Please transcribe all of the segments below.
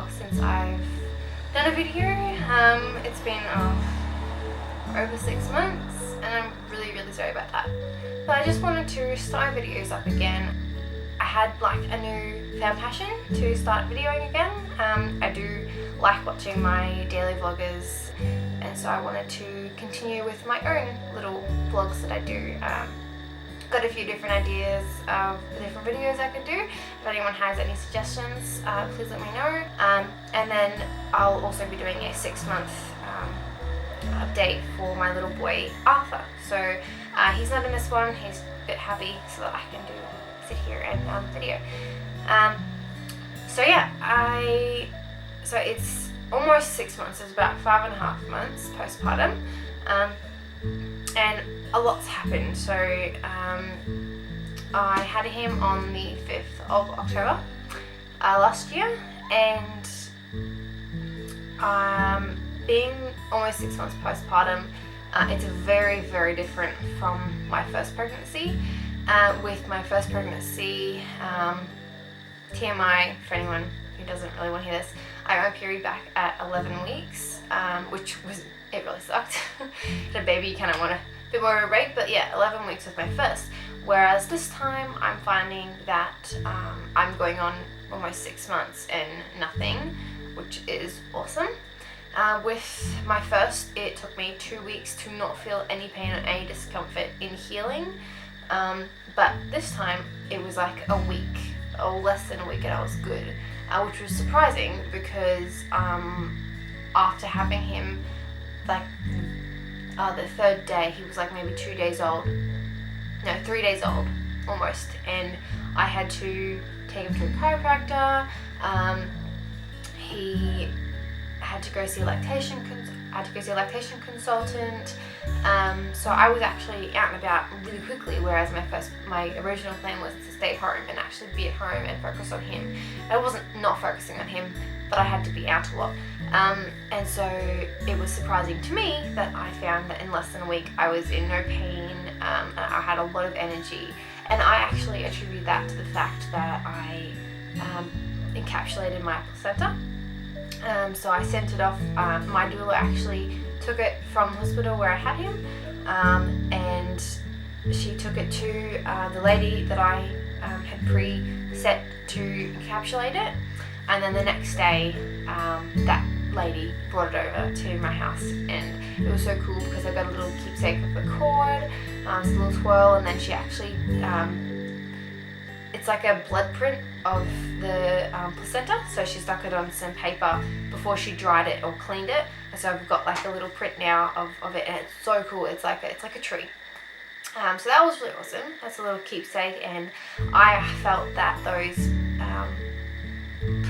while since I've done a video. It's been over 6 months, and I'm really sorry about that. But I just wanted to start videos up again. I had like a new found passion to start videoing again. I do like watching my daily vloggers, and so I wanted to continue with my own little vlogs that I do. Got a few different ideas of different videos I could do. If anyone has any suggestions, please let me know. And then I'll also be doing a 6-month update for my little boy Arthur. So he's not in this one. He's a bit happy, so that I can sit here and video. So yeah, so it's almost 6 months. It's about 5.5 months postpartum. And a lot's happened. So I had him on the 5th of October last year, and being almost 6 months postpartum, it's very different from my first pregnancy. With my first pregnancy, TMI for anyone who doesn't really want to hear this, I got my period back at 11 weeks, it really sucked. Had a baby, you kind of want a bit more of a break, but yeah, 11 weeks was my first. Whereas this time I'm finding that I'm going on almost 6 months and nothing, which is awesome. With my first, it took me 2 weeks to not feel any pain or any discomfort in healing. But this time it was like a week, or less than a week, and I was good, which was surprising because after having him, like the third day, he was like maybe 2 days old, no, 3 days old almost, and I had to take him to a chiropractor. He had to go see a lactation consultant. So I was actually out and about really quickly, whereas my original plan was to stay home and actually be at home and focus on him. I wasn't not focusing on him, but I had to be out a lot. And so it was surprising to me that I found that in less than a week I was in no pain, and I had a lot of energy. And I actually attribute that to the fact that I encapsulated my placenta. So I sent it off. My doula actually took it from the hospital where I had him, and she took it to the lady that I had pre-set to encapsulate it, and then the next day that lady brought it over to my house, and it was so cool because I got a little keepsake of the cord, it's a little twirl, and then she actually it's like a blood print of the placenta, so she stuck it on some paper before she dried it or cleaned it, and so I've got like a little print now of it, and it's so cool. It's like a tree. So that was really awesome. That's a little keepsake, and I felt that those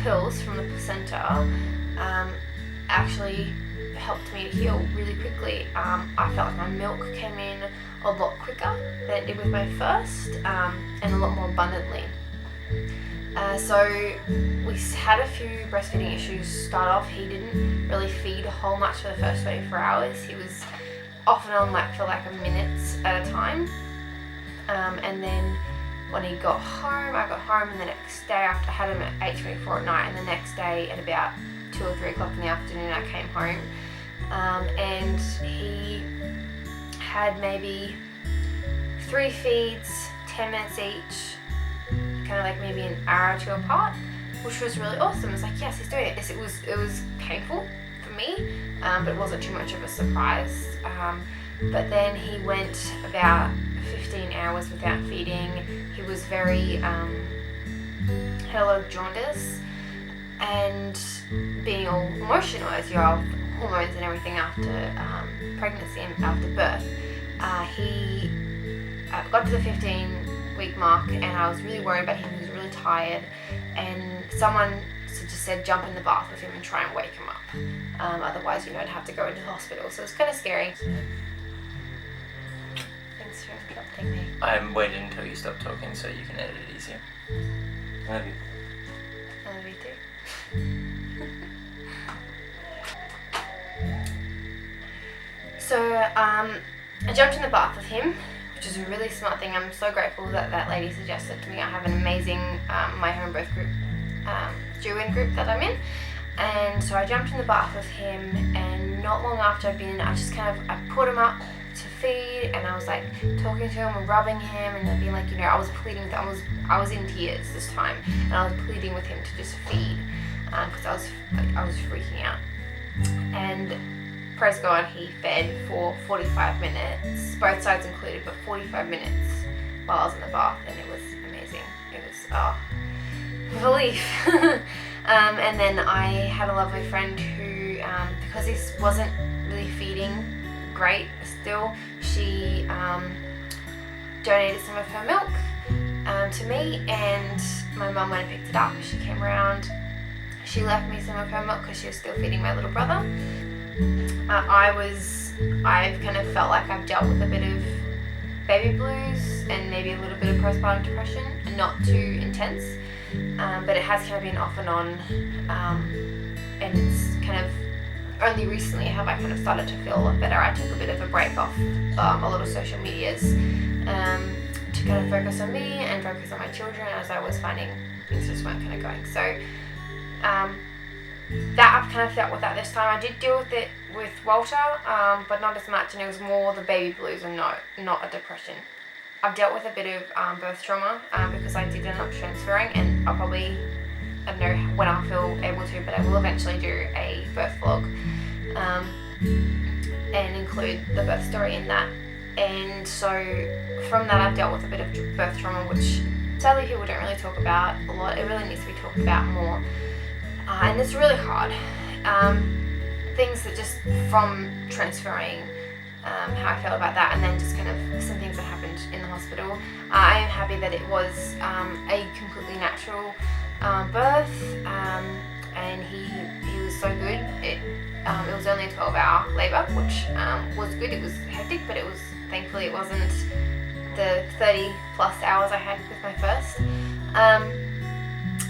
pills from the placenta actually helped me to heal really quickly. I felt like my milk came in a lot quicker than it did with my first, and a lot more abundantly. So we had a few breastfeeding issues start off. He didn't really feed a whole much for the first 24 hours. He was off and on for like a minute at a time. And then when he got home, I got home, and the next day after I had him at 8:24 at night, and the next day at about 2 or 3 o'clock in the afternoon I came home, and he had maybe 3 feeds, 10 minutes each, kind of like maybe an hour or 2 apart, which was really awesome. It was like, yes, he's doing it. It was painful for me, but it wasn't too much of a surprise. But then he went about 15 hours without feeding. He was very had a lot of jaundice, and being all emotional as you're off hormones and everything after pregnancy and after birth, he got to the 15-week mark, and I was really worried about him. He was really tired, and someone just said jump in the bath with him and try and wake him up. Otherwise, I'd have to go into the hospital. So it's kind of scary. Thanks for interrupting me. I'm waiting until you stop talking so you can edit it easier. I love you. I love you too. So I jumped in the bath with him, which is a really smart thing. I'm so grateful that that lady suggested to me. I have an amazing my home birth group, do-in group that I'm in, And so I jumped in the bath with him, and not long after I'd been in, I put him up to feed, and I was like talking to him and rubbing him and being like, I was pleading with him. I was in tears this time, and I was pleading with him to just feed, because I was freaking out. And praise God, he fed for 45 minutes, both sides included, but 45 minutes while I was in the bath, and it was amazing. It was relief. And then I had a lovely friend who, because he wasn't really feeding great still, she donated some of her milk to me, and my mum went and picked it up. She came around, she left me some of her milk because she was still feeding my little brother. I've kind of felt like I've dealt with a bit of baby blues and maybe a little bit of postpartum depression, and not too intense, but it has kind of been off and on, and it's kind of only recently have I kind of started to feel a lot better. I took a bit of a break off a lot of social medias to kind of focus on me and focus on my children, as I was finding things just weren't kind of going. So that I've kind of dealt with that this time. I did deal with it with Walter, but not as much, and it was more the baby blues and not a depression. I've dealt with a bit of birth trauma because I did end up transferring, and I'll probably, I don't know when I'll feel able to, but I will eventually do a birth vlog and include the birth story in that. And so from that, I've dealt with a bit of birth trauma, which sadly people don't really talk about a lot. It really needs to be talked about more, and it's really hard. Things that just from transferring, how I felt about that, and then just kind of some things that happened in the hospital. I am happy that it was a completely natural birth, and he was so good. It was only a 12-hour labour, which was good. It was hectic, but thankfully it wasn't the 30 plus hours I had with my first.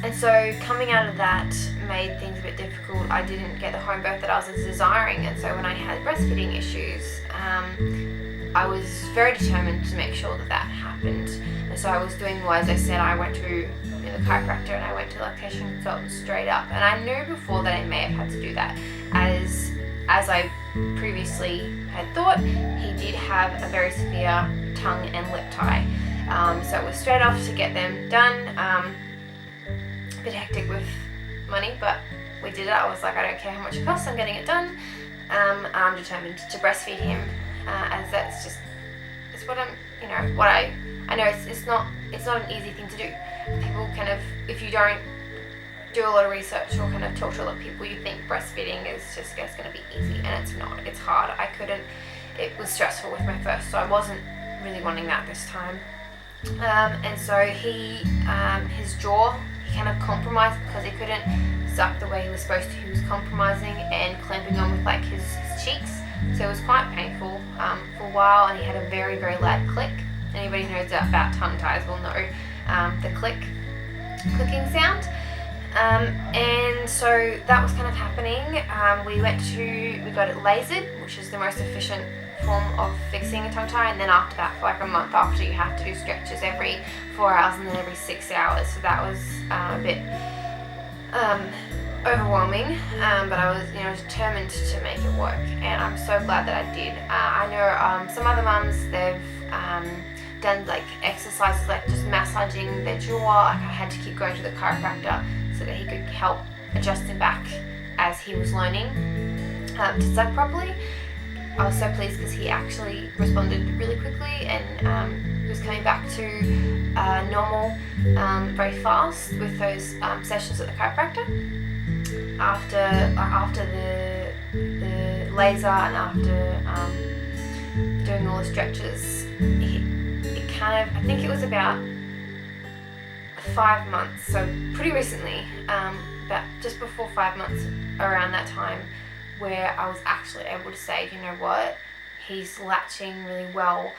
And so coming out of that made things a bit difficult. I didn't get the home birth that I was desiring, and so when I had breastfeeding issues, I was very determined to make sure that happened. And so I was doing more, as I said, I went to the chiropractor and I went to lactation consultant straight up. And I knew before that I may have had to do that, as I previously had thought. He did have a very severe tongue and lip tie, so it was straight off to get them done. A bit hectic with money, but we did it. I was like, I don't care how much it costs, I'm getting it done. I'm determined to breastfeed him, as it's what I know it's not an easy thing to do. People kind of, if you don't do a lot of research or kind of talk to a lot of people, you think breastfeeding is just going to be easy, and it's not. It's hard. It was stressful with my first, so I wasn't really wanting that this time. And so his jaw, he kind of compromised because he couldn't suck the way he was supposed to. He was compromising and clamping on with like his cheeks, so it was quite painful for a while, and he had a very, very loud click. Anybody who knows about tongue ties will know the clicking sound. And so that was kind of happening. We got it lasered, which is the most efficient form of fixing a tongue tie, and then after that, for like a month after, you have to do stretches every 4 hours and then every 6 hours. So that was a bit overwhelming, but I was determined to make it work, and I'm so glad that I did. I know some other mums, they've done like exercises like just massaging their jaw. Like I had to keep going to the chiropractor so that he could help adjust him back as he was learning to suck properly. I was so pleased because he actually responded really quickly, and he was coming back to normal very fast with those sessions at the chiropractor. After the laser and after doing all the stretches, it kind of, I think it was about 5 months, so pretty recently, about just before 5 months, around that time, where I was actually able to say, you know what, he's latching really well,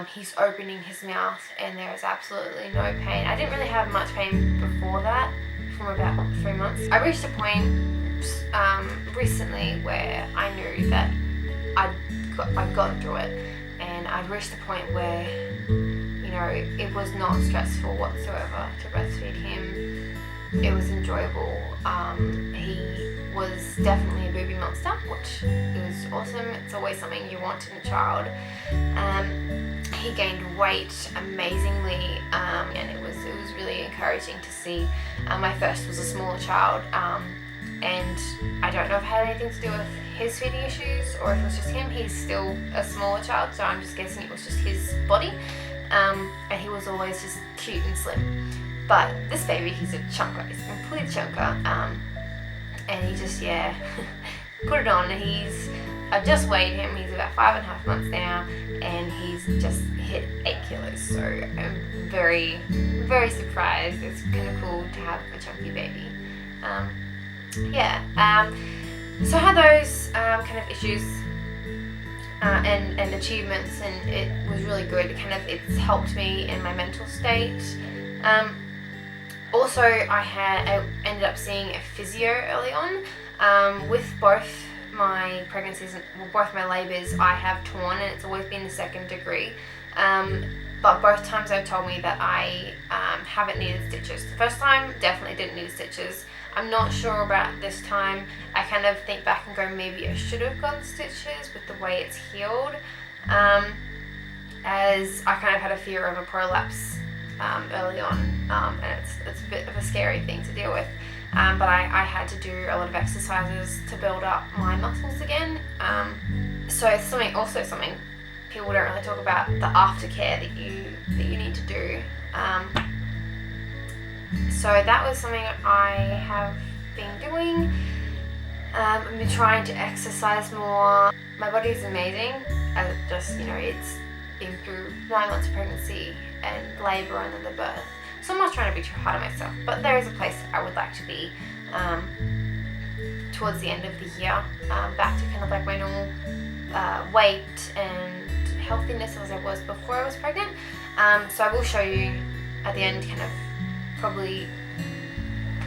he's opening his mouth, and there is absolutely no pain. I didn't really have much pain before that, from about 3 months. I reached a point recently where I knew that I'd gotten through it, and I'd reached a point where, it was not stressful whatsoever to breastfeed him. It was enjoyable. He definitely a booby monster, which is awesome. It's always something you want in a child. He gained weight amazingly, and it was really encouraging to see. My first was a smaller child, and I don't know if it had anything to do with his feeding issues or if it was just him. He's still a smaller child, so I'm just guessing it was just his body, and he was always just cute and slim. But this baby, he's a chunker. He's a complete chunker, and he just, yeah, put it on. I've just weighed him. He's about 5.5 months now, and he's just hit 8 kilos. So I'm very, very surprised. It's kind of cool to have a chunky baby. So I had those kind of issues and achievements, and it was really good. It's helped me in my mental state. Also, I ended up seeing a physio early on. With both my pregnancies and both my labours, I have torn, and it's always been the 2nd degree. But both times they've told me that I haven't needed stitches. The first time definitely didn't need stitches. I'm not sure about this time. I kind of think back and go, maybe I should have gotten stitches with the way it's healed, as I kind of had a fear of a prolapse early on, and it's a bit of a scary thing to deal with. But I had to do a lot of exercises to build up my muscles again. So it's something people don't really talk about, the aftercare that you need to do. So that was something I have been doing. I've been trying to exercise more. My body's amazing. It's been through 9 months of pregnancy and labour and then the birth. So I'm not trying to be too hard on myself, but there is a place I would like to be towards the end of the year, back to kind of like my normal weight and healthiness as I was before I was pregnant. So I will show you at the end kind of probably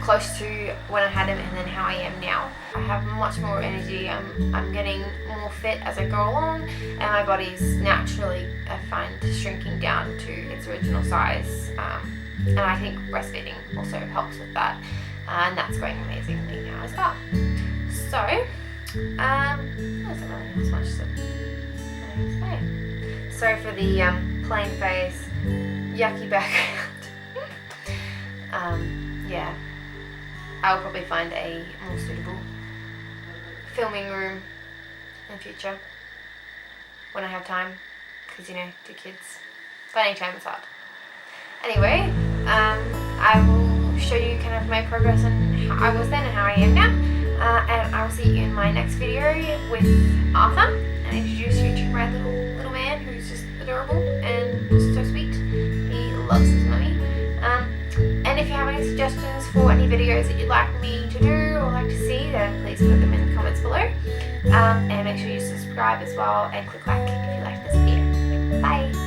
close to when I had him and then how I am now. I have much more energy. I'm getting more fit as I go along, and my body's naturally, I find, shrinking down to its original size. And I think breastfeeding also helps with that, and that's going amazingly now as well. So, there's not really much to say. Sorry for the plain face, yucky background. Yeah, I'll probably find a more suitable filming room in the future when I have time, because 2 kids, finding time is hard. Anyway, I will show you kind of my progress and how I was then and how I am now, and I will see you in my next video with Arthur, and introduce you to my little man who's just adorable and just so sweet. He loves his mummy. And if you have any suggestions for any videos that you'd like me to do or like to see, then please put them in the comments below. And make sure you subscribe as well and click like if you like this video. Bye!